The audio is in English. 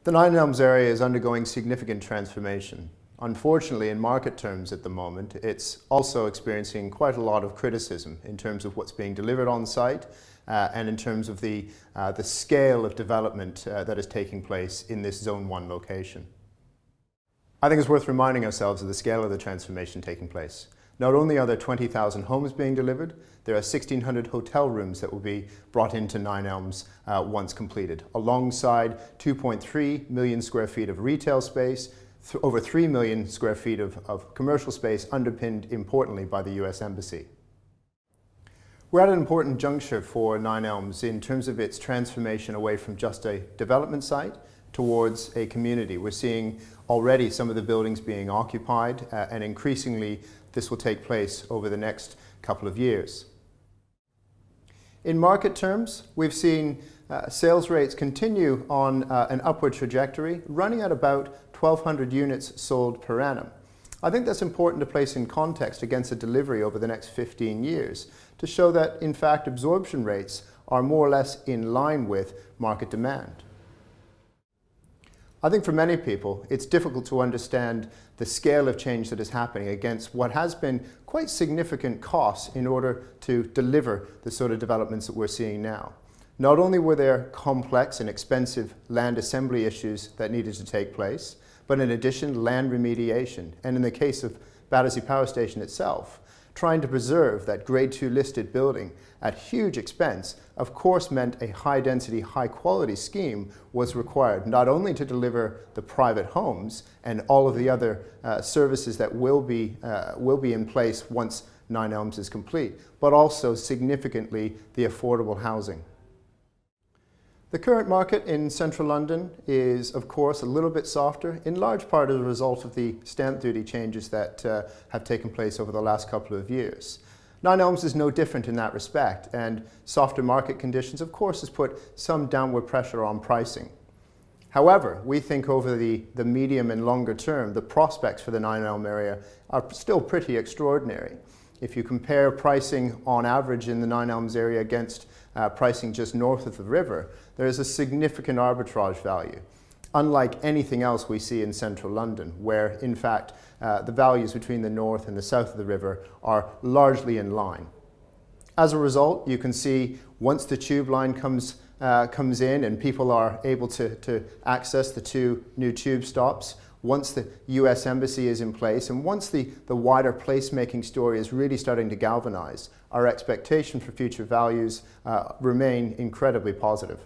The Nine Elms area is undergoing significant transformation. Unfortunately, in market terms at the moment, it's also experiencing quite a lot of criticism in terms of what's being delivered on site and in terms of the scale of development that is taking place in this Zone 1 location. I think it's worth reminding ourselves of the scale of the transformation taking place. Not only are there 20,000 homes being delivered, there are 1,600 hotel rooms that will be brought into Nine Elms once completed, alongside 2.3 million square feet of retail space, over 3 million square feet of commercial space, underpinned importantly by the US Embassy. We're at an important juncture for Nine Elms in terms of its transformation away from just a development site towards a community. We're seeing already some of the buildings being occupied and increasingly this will take place over the next couple of years. In market terms, we've seen sales rates continue on an upward trajectory, running at about 1,200 units sold per annum. I think that's important to place in context against a delivery over the next 15 years to show that, in fact, absorption rates are more or less in line with market demand. I think for many people, it's difficult to understand the scale of change that is happening against what has been quite significant costs in order to deliver the sort of developments that we're seeing now. Not only were there complex and expensive land assembly issues that needed to take place, but in addition, land remediation, and in the case of Battersea Power Station itself, trying to preserve that Grade 2 listed building at huge expense, of course, meant a high-density, high-quality scheme was required, not only to deliver the private homes and all of the other services that will be in place once Nine Elms is complete, but also significantly the affordable housing. The current market in central London is, of course, a little bit softer, in large part as a result of the stamp duty changes that have taken place over the last couple of years. Nine Elms is no different in that respect, and softer market conditions, of course, has put some downward pressure on pricing. However, we think over the medium and longer term, the prospects for the Nine Elm area are still pretty extraordinary. If you compare pricing on average in the Nine Elms area against pricing just north of the river, there is a significant arbitrage value, unlike anything else we see in central London, where in fact the values between the north and the south of the river are largely in line. As a result, you can see once the tube line comes in and people are able to access the two new tube stops, once the US Embassy is in place, and once the wider placemaking story is really starting to galvanize, our expectation for future values remain incredibly positive.